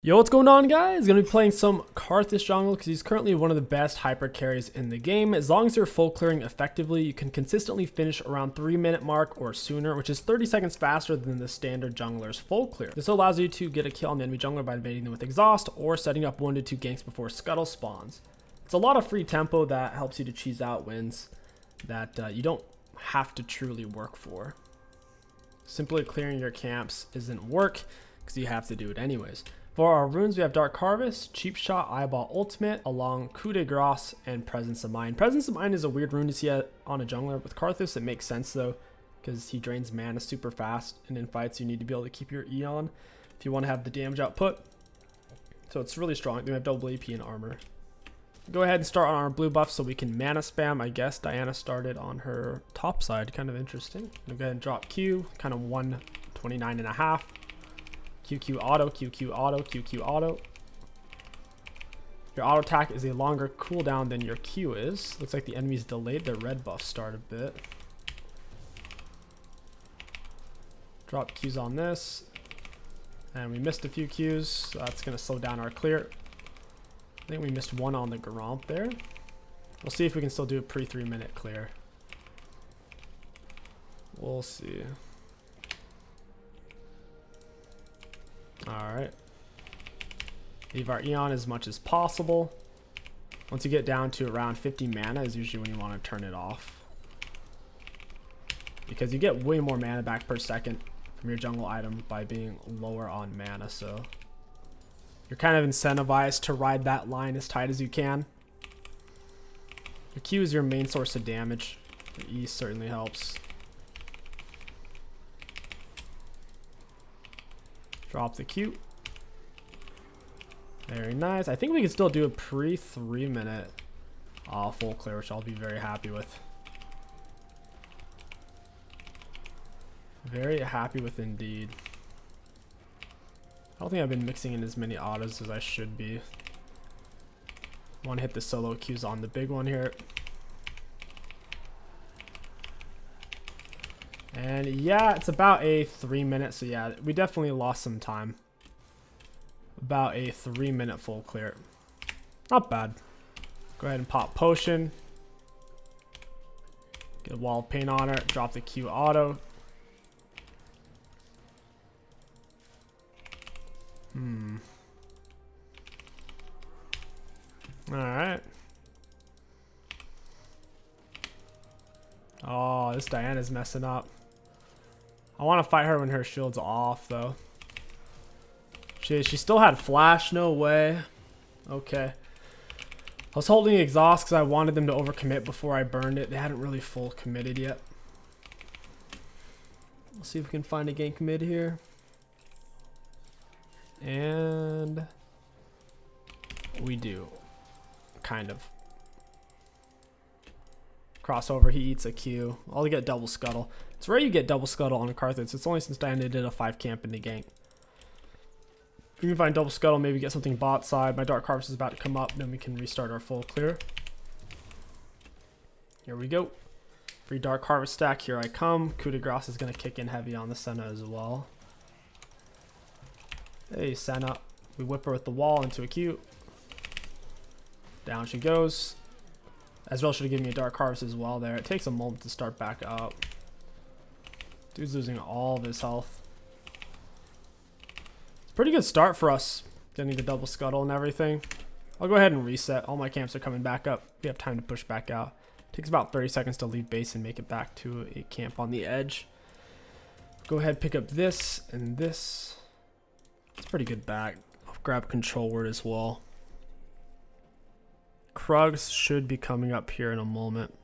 Yo, what's going on, guys? Gonna be playing some Karthus jungle because he's currently one of the best hyper carries in the game. As long as you're full clearing effectively, you can consistently finish around 3-minute mark or sooner, which is 30 seconds faster than the standard jungler's full clear. This allows you to get a kill on the enemy jungler by invading them with exhaust or setting up 1 to 2 ganks before scuttle spawns. It's a lot of free tempo that helps you to cheese out wins that you don't have to truly work for. Simply clearing your camps isn't work because you have to do it anyways. For our runes, we have Dark Harvest, Cheap Shot, Eyeball Ultimate, along Coup de Grace, and Presence of Mind. Presence of Mind is a weird rune to see on a jungler. With Karthus, it makes sense though, because he drains mana super fast, and in fights you need to be able to keep your E on if you want to have the damage output. So it's really strong. Then we have double AP and armor. Go ahead and start on our blue buff so we can mana spam. I guess Diana started on her top side, kind of interesting. We'll go ahead and drop Q, kind of 129.5. QQ auto, QQ auto, QQ auto. Your auto attack is a longer cooldown than your Q is. Looks like the enemy's delayed their red buff start a bit. Drop Qs on this. And we missed a few Qs, so that's going to slow down our clear. I think we missed one on the Garomp there. We'll see if we can still do a pre-3-minute clear. We'll see. Alright. Leave our Eon as much as possible. Once you get down to around 50 mana is usually when you want to turn it off. Because you get way more mana back per second from your jungle item by being lower on mana, so you're kind of incentivized to ride that line as tight as you can. Your Q is your main source of damage. Your E certainly helps. Drop the Q. Very nice. I think we can still do a pre-3-minute full clear, which I'll be very happy with. Very happy with indeed. I don't think I've been mixing in as many autos as I should be. Want to hit the solo Qs on the big one here. And yeah, it's about a 3-minute, so yeah, we definitely lost some time. About a 3-minute full clear. Not bad. Go ahead and pop potion. Get a wall of paint on her, drop the Q auto. Alright. Oh, this Diana's messing up. I want to fight her when her shield's off, though. She still had flash, no way. Okay. I was holding exhaust because I wanted them to overcommit before I burned it. They hadn't really full committed yet. We'll see if we can find a gank mid here. And we do. Kind of. Crossover, he eats a Q. I'll get double scuttle. It's rare you get double scuttle on a Karthus. It's only since Diana did a 5 camp in the gank. If we can find double scuttle, maybe get something bot side. My Dark Harvest is about to come up, then we can restart our full clear. Here we go. Free Dark Harvest stack, here I come. Coup de Grace is going to kick in heavy on the Senna as well. Hey, Senna. We whip her with the wall into a Q. Down she goes. As well should have given me a Dark Harvest as well there. It takes a moment to start back up. Dude's losing all of his health. It's a pretty good start for us, getting the double scuttle and everything. I'll go ahead and reset. All my camps are coming back up. We have time to push back out. It takes about 30 seconds to leave base and make it back to a camp on the edge. Go ahead, pick up this and this. It's pretty good back. I'll grab control word as well. Krugs should be coming up here in a moment.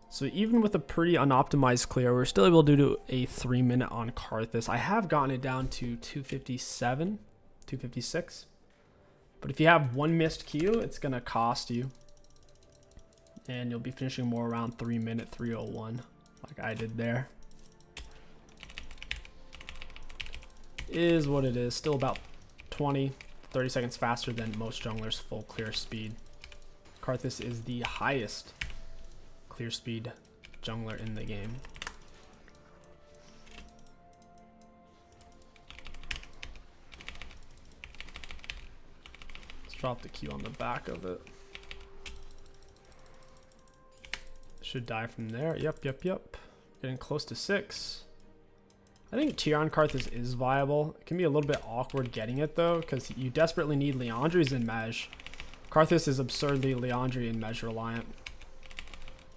So even with a pretty unoptimized clear, we're still able to do a 3-minute on Karthus. I have gotten it down to 257, 256. But if you have one missed Q, it's going to cost you. And you'll be finishing more around 3-minute 301, like I did there. Is what it is. Still about 20-30 seconds faster than most junglers' full clear speed. Karthus is the highest clear speed jungler in the game. drop the Q on the back of it. Should die from there. Yep. Getting close to 6. I think tier on Karthus is viable. It can be a little bit awkward getting it though, because you desperately need Leandries in Mej. Karthus is absurdly Leandry and Mej reliant.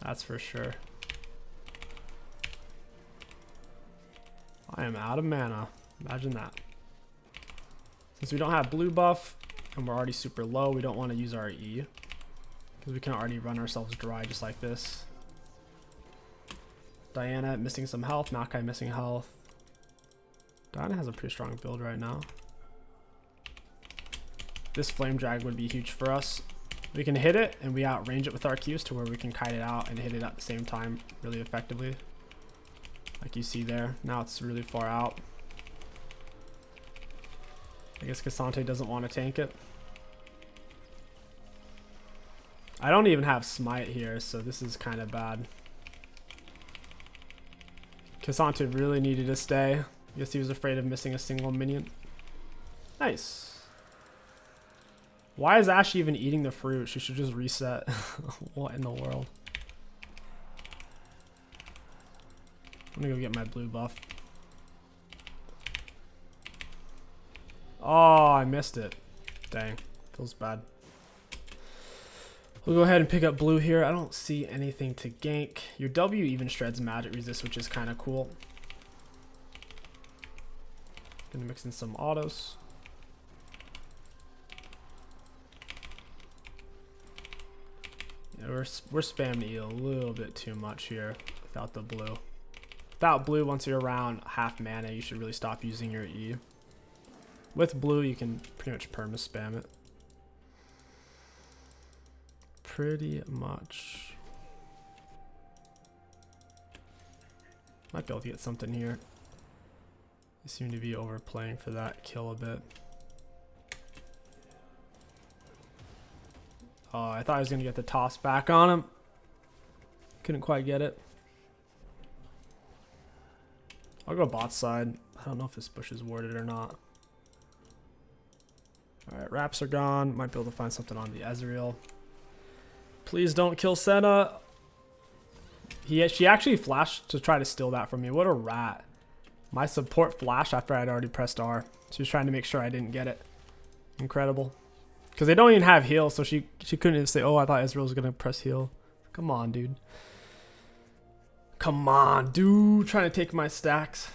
That's for sure. I am out of mana. Imagine that. Since we don't have blue buff and we're already super low, we don't want to use our E, because we can already run ourselves dry just like this. Diana missing some health. Makai missing health. Diana has a pretty strong build right now. This flame drag would be huge for us. We can hit it and we outrange it with our Qs to where we can kite it out and hit it at the same time really effectively. Like you see there. Now it's really far out. I guess Cassante doesn't want to tank it. I don't even have smite here, so this is kind of bad. Cassante really needed to stay. I guess he was afraid of missing a single minion. Nice. Why is Ashe even eating the fruit? She should just reset. What in the world? I'm gonna go get my blue buff. Oh, I missed it. Dang. Feels bad. We'll go ahead and pick up blue here. I don't see anything to gank. Your W even shreds magic resist, which is kind of cool. Gonna mix in some autos. Yeah, we're spamming E a little bit too much here without the blue. Without blue, once you're around half mana, you should really stop using your E. With blue, you can pretty much perma spam it. Pretty much. Might be able to get something here. They seem to be overplaying for that kill a bit. Oh, I thought I was going to get the toss back on him. Couldn't quite get it. I'll go bot side. I don't know if this bush is warded or not. Alright, wraps are gone. Might be able to find something on the Ezreal. Please don't kill Senna. She actually flashed to try to steal that from me. What a rat. My support flashed after I'd already pressed R. She was trying to make sure I didn't get it. Incredible. Because they don't even have heal, so she couldn't even say, oh, I thought Ezreal was going to press heal. Come on, dude. Come on, dude. Trying to take my stacks.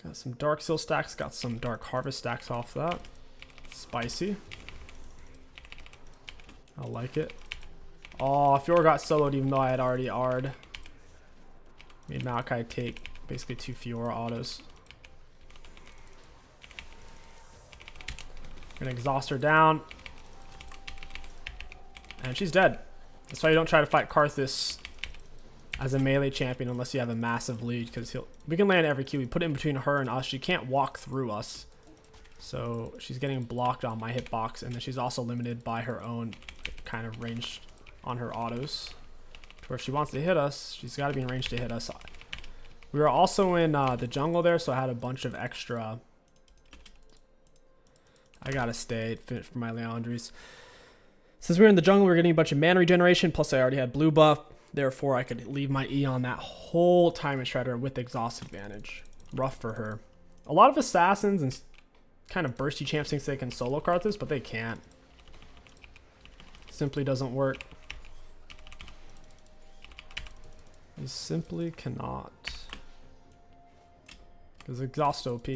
Got some Dark Seal stacks. Got some Dark Harvest stacks off that. Spicy. I like it. Oh, Fiora got soloed even though I had already R'd. Made Maokai take basically 2 Fiora autos. Gonna exhaust her down. And she's dead. That's why you don't try to fight Karthus as a melee champion unless you have a massive lead, because we can land every Q. We put it in between her and us. She can't walk through us. So she's getting blocked on my hitbox, and then she's also limited by her own kind of range on her autos. Where if she wants to hit us, she's got to be in range to hit us. We were also in the jungle there, so I had a bunch of extra. I gotta stay for my Leandries. Since we were in the jungle, we were getting a bunch of mana regeneration, plus I already had blue buff. Therefore, I could leave my E on that whole time and Shredder with exhaust advantage. Rough for her. A lot of assassins and kind of bursty champs think they can solo Karthus, but they can't. Simply doesn't work. They simply cannot. Because exhaust OP.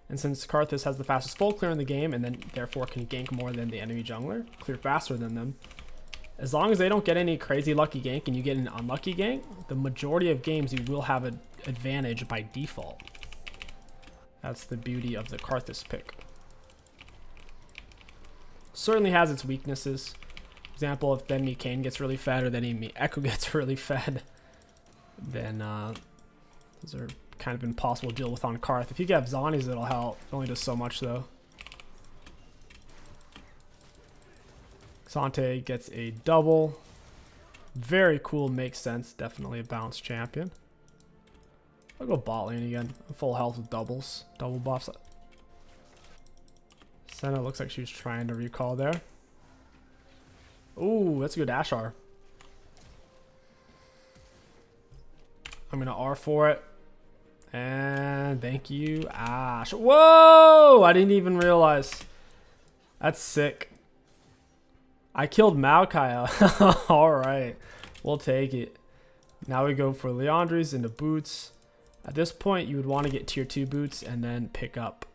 And since Karthus has the fastest full clear in the game, and then therefore can gank more than the enemy jungler, clear faster than them, as long as they don't get any crazy lucky gank and you get an unlucky gank, the majority of games you will have an advantage by default. That's the beauty of the Karthus pick. Certainly has its weaknesses. Example, if then Kane gets really fed or then Echo gets really fed, then those are kind of impossible to deal with on Karth. If you get Zonies, it'll help. It only does so much though. Xante gets a double. Very cool, makes sense. Definitely a balanced champion. I'll go bot lane again. I'm full health with doubles. Double buffs. Senna looks like she was trying to recall there. Ooh, that's a good Ashar. I'm going to R for it. And thank you, Ash. Whoa! I didn't even realize. That's sick. I killed Maokai. All right. We'll take it. Now we go for Leandri's into boots. At this point, you would want to get tier 2 boots and then pick up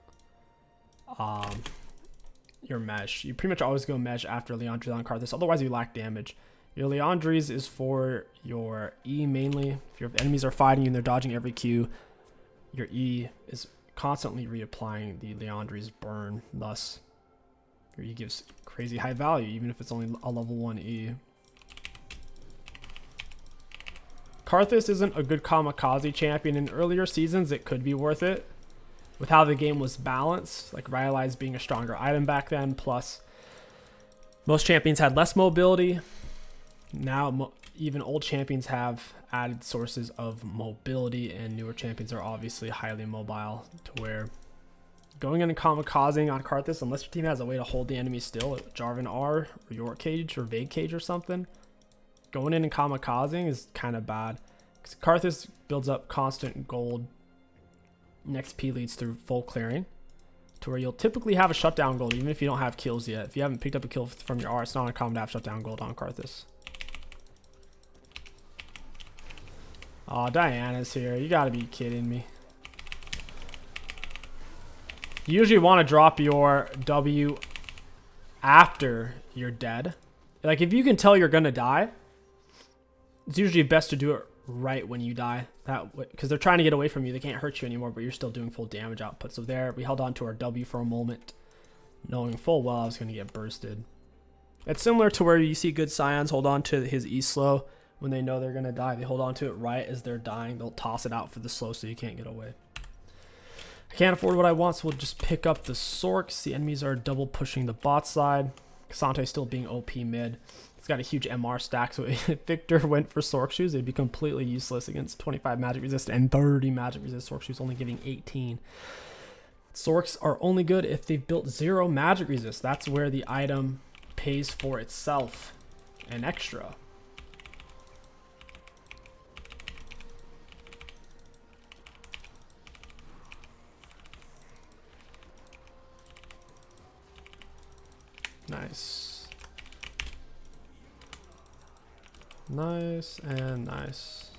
your mesh. You pretty much always go mesh after Leandri's on Karthus. Otherwise, you lack damage. Your Leandri's is for your E mainly. If your enemies are fighting you and they're dodging every Q, your E is constantly reapplying the Leandri's burn. Thus, your E gives crazy high value, even if it's only a level 1 E. Karthus isn't a good kamikaze champion. In earlier seasons, it could be worth it. With how the game was balanced, like Rylai's being a stronger item back then, plus most champions had less mobility. Now, even old champions have added sources of mobility, and newer champions are obviously highly mobile, to where going in and kamikazing on Karthus, unless your team has a way to hold the enemy still, like Jarvan R, or York Cage, or Vague Cage or something, going in and kamikazing is kind of bad. Because Karthus builds up constant gold. Next P leads through full clearing, to where you'll typically have a shutdown gold, even if you don't have kills yet. If you haven't picked up a kill from your R, it's not uncommon to have shutdown gold on Karthus. Oh, Diana's here. You gotta be kidding me. You usually want to drop your W after you're dead. Like, if you can tell you're gonna die, it's usually best to do it right when you die. That because they're trying to get away from you. They can't hurt you anymore, but you're still doing full damage output. So there, we held on to our W for a moment, knowing full well I was going to get bursted. It's similar to where you see good Scions hold on to his E slow when they know they're going to die. They hold on to it right as they're dying. They'll toss it out for the slow so you can't get away. I can't afford what I want, so we'll just pick up the Sorks. The enemies are double pushing the bot side. Kasante still being OP mid. He's got a huge MR stack, so if Victor went for Sork Shoes, it'd be completely useless against 25 magic resist and 30 magic resist. Sork Shoes only giving 18. Sorks are only good if they've built 0 magic resist. That's where the item pays for itself and extra. Nice. Nice and nice.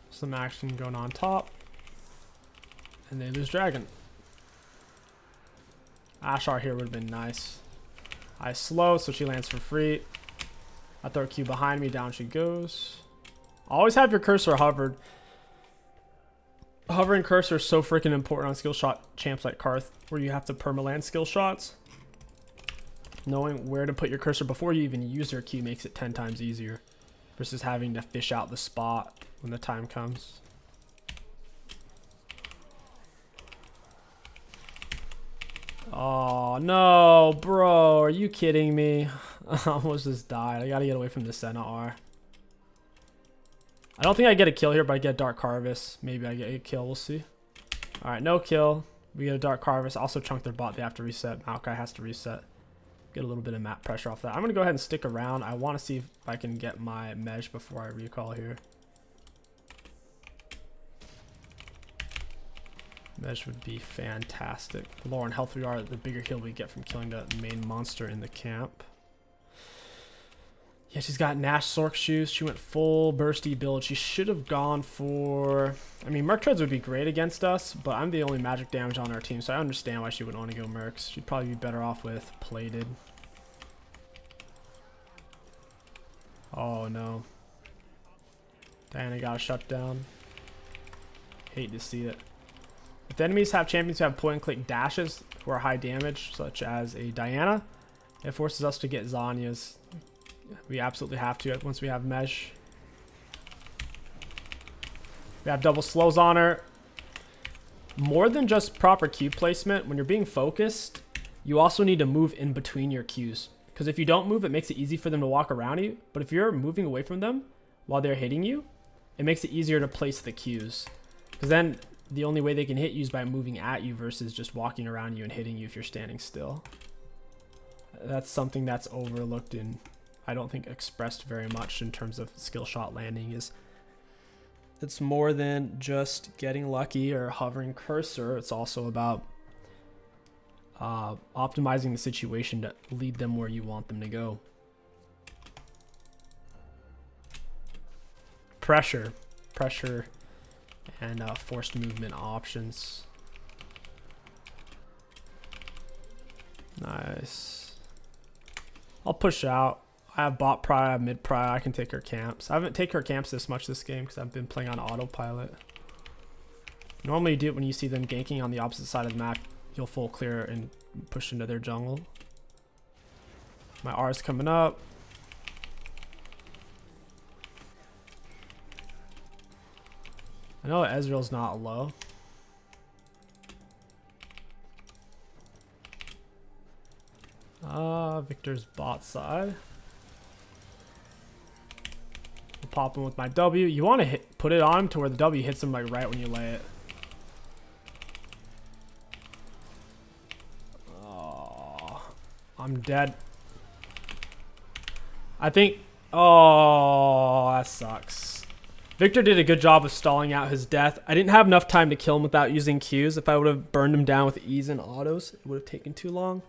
Some action going on top. And they lose dragon. Ashar here would have been nice. I slow, so she lands for free. I throw a Q behind me, down she goes. Always have your cursor hovered. Hovering cursor is so freaking important on skill shot champs like Karth, where you have to permaland skill shots. Knowing where to put your cursor before you even use your Q makes it 10 times easier, versus having to fish out the spot when the time comes. Oh no, bro, are you kidding me? I almost just died. I gotta get away from the Senna R. I don't think I get a kill here, but I get Dark Karthus. Maybe I get a kill. We'll see. All right, no kill. We get a Dark Karthus. Also chunk their bot. They have to reset. Maokai has to reset. Get a little bit of map pressure off that. I'm going to go ahead and stick around. I want to see if I can get my mesh before I recall here. Mesh would be fantastic. The lower in health we are, the bigger heal we get from killing the main monster in the camp. Yeah, she's got Nash Sork Shoes. She went full bursty build. She should have gone for... I mean, Merc Treads would be great against us, but I'm the only magic damage on our team, so I understand why she wouldn't want to go Mercs. She'd probably be better off with Plated. Oh, no. Diana got a shutdown. Hate to see it. If the enemies have champions who have point-and-click dashes who are high damage, such as a Diana, it forces us to get Zhonya's. We absolutely have to once we have mesh. We have double slows on her. More than just proper Q placement, when you're being focused, you also need to move in between your Qs. Because if you don't move, it makes it easy for them to walk around you. But if you're moving away from them while they're hitting you, it makes it easier to place the Qs. Because then the only way they can hit you is by moving at you versus just walking around you and hitting you if you're standing still. That's something that's overlooked and I don't think expressed very much in terms of skill shot landing. Is it's more than just getting lucky or hovering cursor. It's also about optimizing the situation to lead them where you want them to go. Pressure, and forced movement options. Nice. I'll push out. I have bot pry, I have mid pry. I can take her camps. I haven't taken her camps this much this game because I've been playing on autopilot. Normally you do it when you see them ganking on the opposite side of the map. You'll full clear and push into their jungle. My R is coming up. I know Ezreal's not low. Victor's bot side. I'll pop him with my W. You want to put it on to where the W hits him like right when you lay it. Oh, I'm dead. I think. Oh, that sucks. Victor did a good job of stalling out his death. I didn't have enough time to kill him without using Qs. If I would have burned him down with E's and autos, it would have taken too long.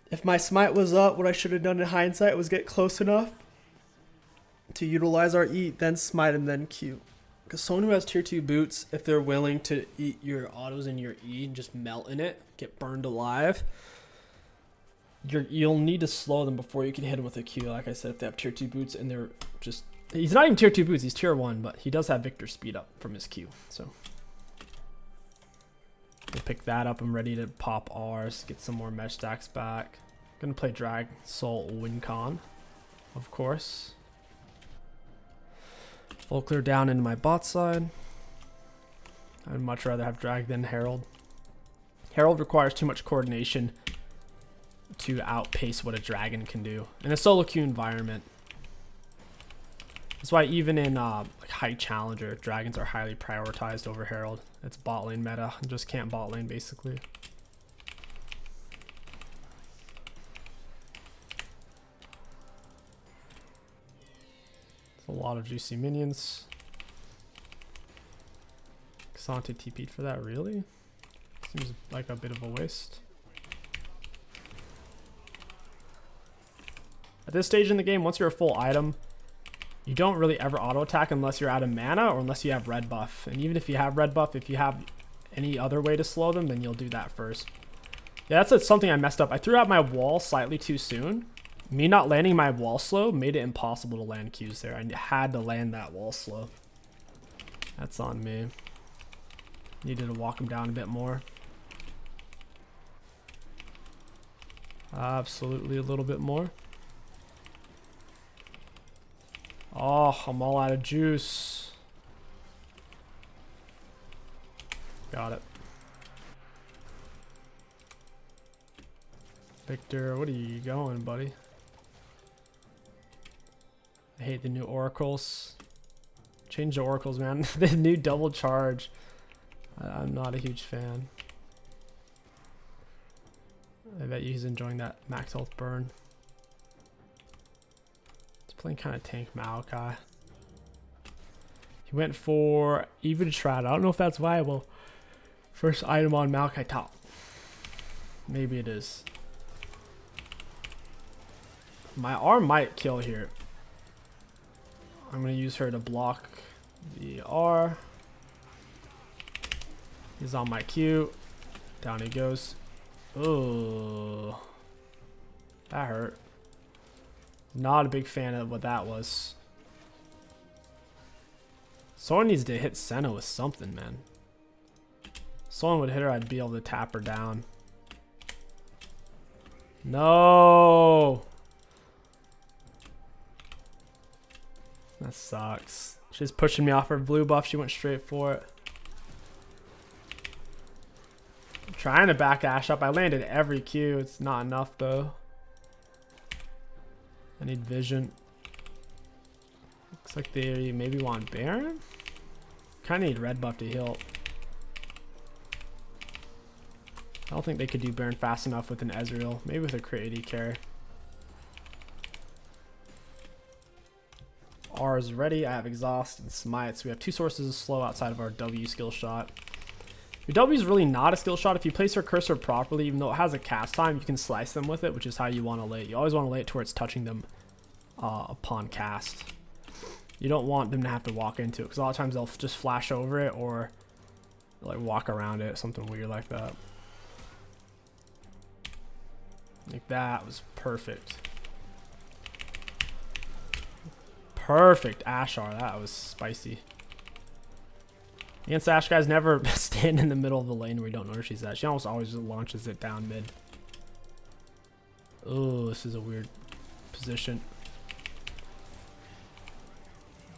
If my smite was up, what I should have done in hindsight was get close enough to utilize our E, then smite, and then Q. Because someone who has tier 2 boots, if they're willing to eat your autos and your E and just melt in it, get burned alive, you'll need to slow them before you can hit them with a Q. Like I said, if they have tier 2 boots and they're just... He's not even tier 2 boots, he's tier 1, but he does have Victor speed up from his Q. So we'll pick that up. I'm ready to pop R's, get some more mesh stacks back. Gonna play Drag Soul Wincon, of course. Full clear down into my bot side. I'd much rather have Drag than Herald. Herald requires too much coordination to outpace what a dragon can do in a solo queue environment. That's why even in like high challenger, dragons are highly prioritized over Herald. It's bot lane meta. You just can't bot lane basically. It's a lot of juicy minions. Xante TP'd for that, really? Seems like a bit of a waste. At this stage in the game, once you're a full item, you don't really ever auto attack unless you're out of mana or unless you have red buff. And even if you have red buff, if you have any other way to slow them, then you'll do that first. Yeah, that's something I messed up. I threw out my wall slightly too soon. Me not landing my wall slow made it impossible to land Qs there. I had to land that wall slow. That's on me. Needed to walk him down a bit more. Absolutely a little bit more. Oh, I'm all out of juice. Got it. Victor, what are you going, buddy? I hate the new oracles. Change the oracles, man. The new double charge. I'm not a huge fan. I bet he's enjoying that max health burn. Playing kind of tank Maokai. He went for even Shroud. I don't know if that's viable. First item on Maokai top. Maybe it is. My R might kill here. I'm going to use her to block the R. He's on my Q. Down he goes. Oh, that hurt. Not a big fan of what that was. Someone needs to hit Senna with something, man. Someone would hit her, I'd be able to tap her down. No! That sucks. She's pushing me off her blue buff. She went straight for it. I'm trying to back Ash up. I landed every Q. It's not enough, though. I need vision. Looks like they maybe want Baron. Kind of need red buff to heal. I don't think they could do Baron fast enough with an Ezreal. Maybe with a crit AD carry. R is ready. I have Exhaust and Smite. So we have 2 sources of slow outside of our W skill shot. Your W is really not a skill shot. If you place your cursor properly, even though it has a cast time, you can slice them with it, which is how you want to lay it. You always want to lay it to where it's touching them upon cast. You don't want them to have to walk into it, because a lot of times they'll just flash over it or like walk around it, something weird like that. Like that was perfect. Perfect Ashar, that was spicy. Against Ash, guys, never stand in the middle of the lane where you don't know where she's at. She almost always just launches it down mid. Oh, this is a weird position.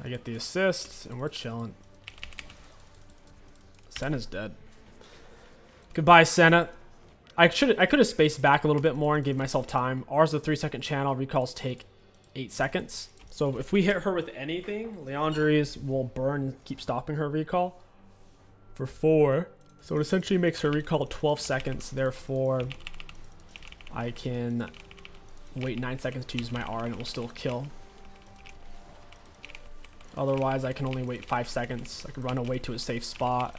I get the assist, and we're chilling. Senna's dead. Goodbye, Senna. I could have spaced back a little bit more and gave myself time. R's a 3-second channel. Recalls take 8 seconds. So if we hit her with anything, Liandry's will burn and keep stopping her recall for 4. So it essentially makes her recall 12 seconds. Therefore, I can wait 9 seconds to use my R and it will still kill. Otherwise, I can only wait 5 seconds. I can run away to a safe spot.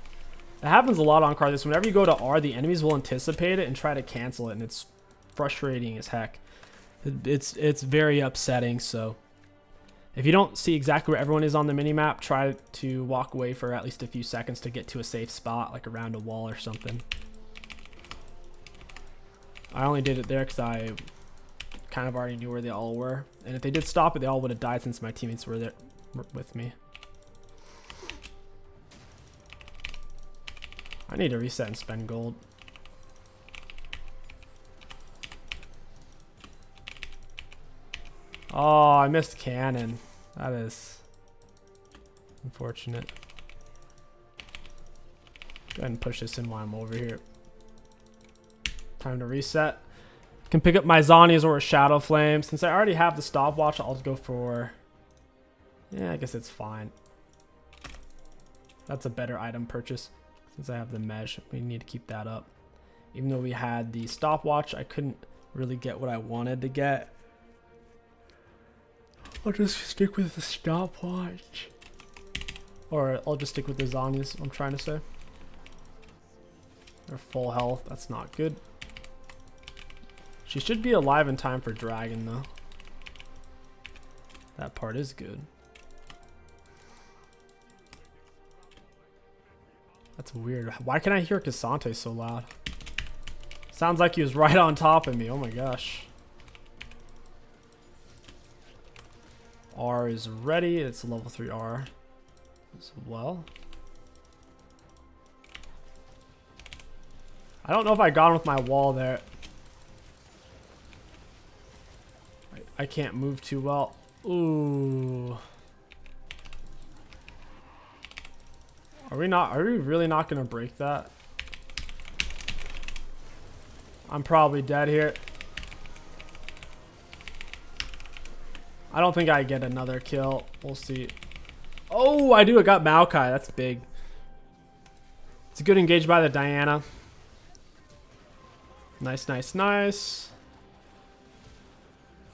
It happens a lot on Karthus. Whenever you go to R, the enemies will anticipate it and try to cancel it, and it's frustrating as heck. It's very upsetting. So if you don't see exactly where everyone is on the minimap, try to walk away for at least a few seconds to get to a safe spot, like around a wall or something. I only did it there because I kind of already knew where they all were, and if they did stop it, they all would have died since my teammates were there with me. I need to reset and spend gold. Oh, I missed cannon. That is unfortunate. Go ahead and push this in while I'm over here. Time to reset. Can pick up my Zhonya's or a Shadow Flame. Since I already have the stopwatch, I'll go for... Yeah, I guess it's fine. That's a better item purchase. Since I have the mesh, we need to keep that up. Even though we had the stopwatch, I couldn't really get what I wanted to get. I'll just stick with the stopwatch. Or I'll just stick with the Zhonya's, I'm trying to say. They're full health, that's not good. She should be alive in time for Dragon though. That part is good. That's weird. Why can I hear Cassante so loud? Sounds like he was right on top of me. Oh my gosh. R is ready. It's a level 3 R as well. I don't know if I got him with my wall there. I can't move too well. Ooh. Are we really not gonna break that? I'm probably dead here. I don't think I get another kill. We'll see. Oh, I do. I got Maokai. That's big. It's a good engage by the Diana. Nice, nice, nice.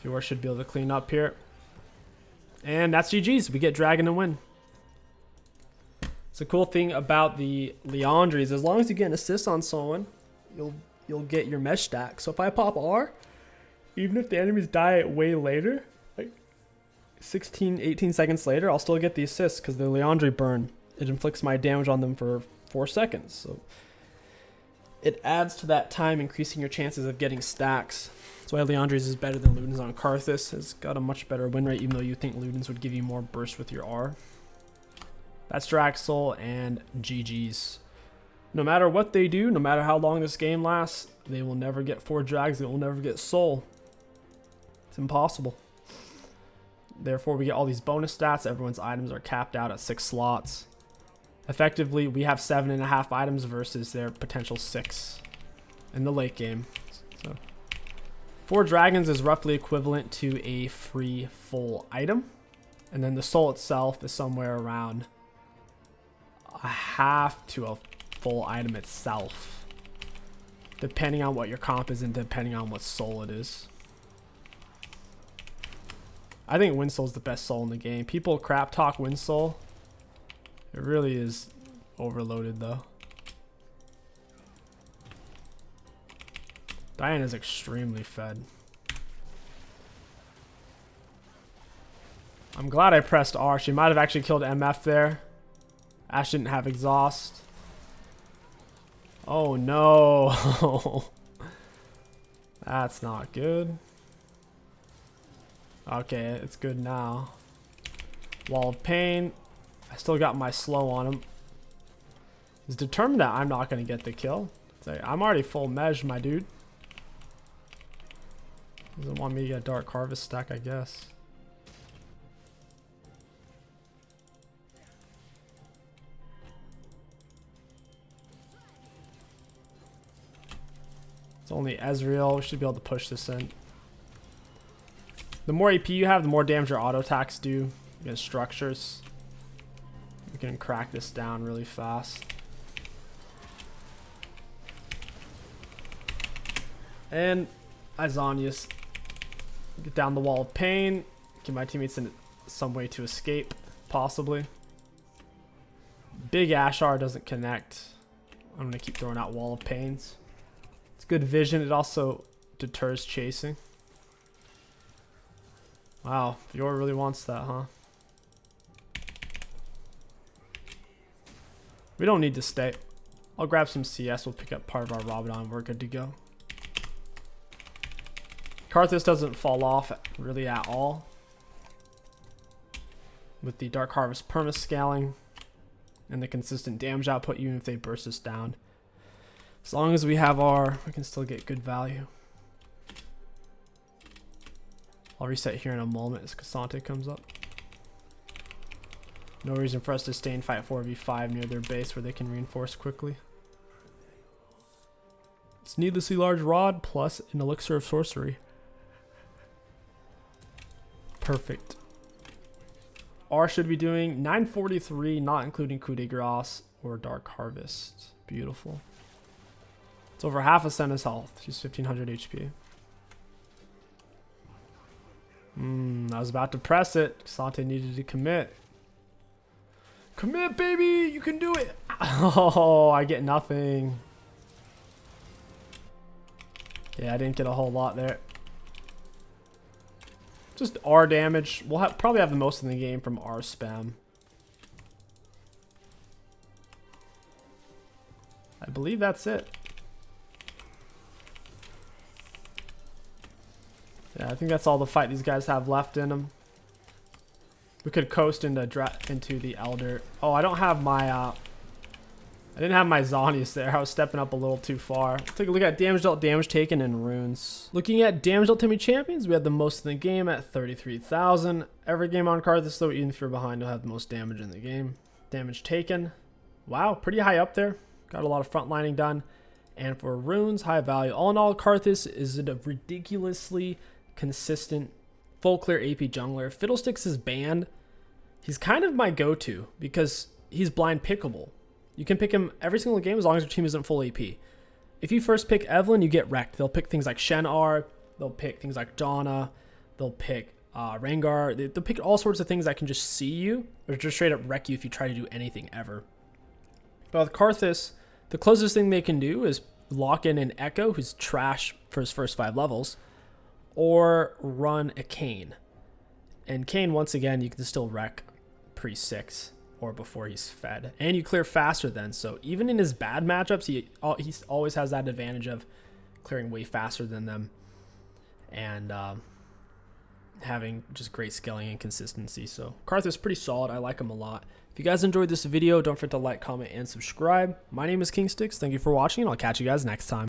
Fiora should be able to clean up here. And that's GG's. We get Dragon and win. It's a cool thing about the Liandry is as long as you get an assist on someone, you'll get your mesh stack. So if I pop R, even if the enemies die way later, like 16, 18 seconds later, I'll still get the assist because the Liandry burn. It inflicts my damage on them for 4 seconds. So it adds to that time, increasing your chances of getting stacks. That's why Liandry's is better than Luden's on Karthus. It's got a much better win rate, even though you think Luden's would give you more burst with your R. That's Draxel and GG's. No matter what they do, no matter how long this game lasts, they will never get 4 drags. They will never get soul. It's impossible. Therefore, we get all these bonus stats. Everyone's items are capped out at 6 slots. Effectively, we have 7.5 items versus their potential 6 in the late game. So 4 dragons is roughly equivalent to a free full item. And then the soul itself is somewhere around a half to a full item itself, depending on what your comp is and depending on what soul it is. I think Wind Soul is the best soul in the game. People crap talk Wind Soul. It really is overloaded though. Diane is extremely fed. I'm glad I pressed R. She might have actually killed MF there. Ash didn't have exhaust. Oh no. That's not good. Okay, it's good now. Wall of Pain. I still got my slow on him. He's determined that I'm not going to get the kill. It's like, I'm already full mesh, my dude. Doesn't want me to get a Dark Harvest stack, I guess. It's only Ezreal. We should be able to push this in. The more AP you have, the more damage your auto attacks do against structures. We can crack this down really fast. And Izanius, get down the Wall of Pain. Give my teammates in some way to escape, possibly. Big Ashar doesn't connect. I'm going to keep throwing out Wall of Pains. It's good vision. It also deters chasing. Wow, Fiora really wants that, huh? We don't need to stay. I'll grab some CS. We'll pick up part of our Rabadon. We're good to go. Karthus doesn't fall off really at all. With the Dark Harvest perma-scaling and the consistent damage output, even if they burst us down. As long as we have our, we can still get good value. I'll reset here in a moment as Cassante comes up. No reason for us to stay and fight 4v5 near their base where they can reinforce quickly. It's needlessly large rod plus an elixir of sorcery. Perfect. R should be doing 943, not including coup de grace or Dark Harvest. Beautiful. It's over half a Senna's health. She's 1500 HP. I was about to press it. Cassante needed to commit. Commit, baby! You can do it! Oh, I get nothing. Yeah, I didn't get a whole lot there. Just R damage. We'll probably have the most in the game from R spam. I believe that's it. Yeah, I think that's all the fight these guys have left in them. We could coast into the Elder. Oh, I don't have my I didn't have my Zonius there. I was stepping up a little too far. Take a look at damage dealt, damage taken, and runes. Looking at damage dealt to enemy champions, we had the most in the game at 33,000. Every game on Karthus, though, even if you're behind, you'll have the most damage in the game. Damage taken. Wow, pretty high up there. Got a lot of frontlining done. And for runes, high value. All in all, Karthus is a ridiculously consistent, full clear AP jungler. Fiddlesticks is banned. He's kind of my go-to because he's blind pickable. You can pick him every single game as long as your team isn't full AP. If you first pick Evelynn, you get wrecked. They'll pick things like Shen R. They'll pick things like Donna. They'll pick Rengar. They'll pick all sorts of things that can just see you or just straight up wreck you if you try to do anything ever. But with Karthus, the closest thing they can do is lock in an Echo, who's trash for his first 5 levels, or run a Kayn. And Kayn, once again, you can still wreck pre-6 or before he's fed. And you clear faster then. So even in his bad matchups, he always has that advantage of clearing way faster than them. And having just great scaling and consistency. So Karthus is pretty solid. I like him a lot. If you guys enjoyed this video, don't forget to like, comment, and subscribe. My name is KingSticks. Thank you for watching, and I'll catch you guys next time.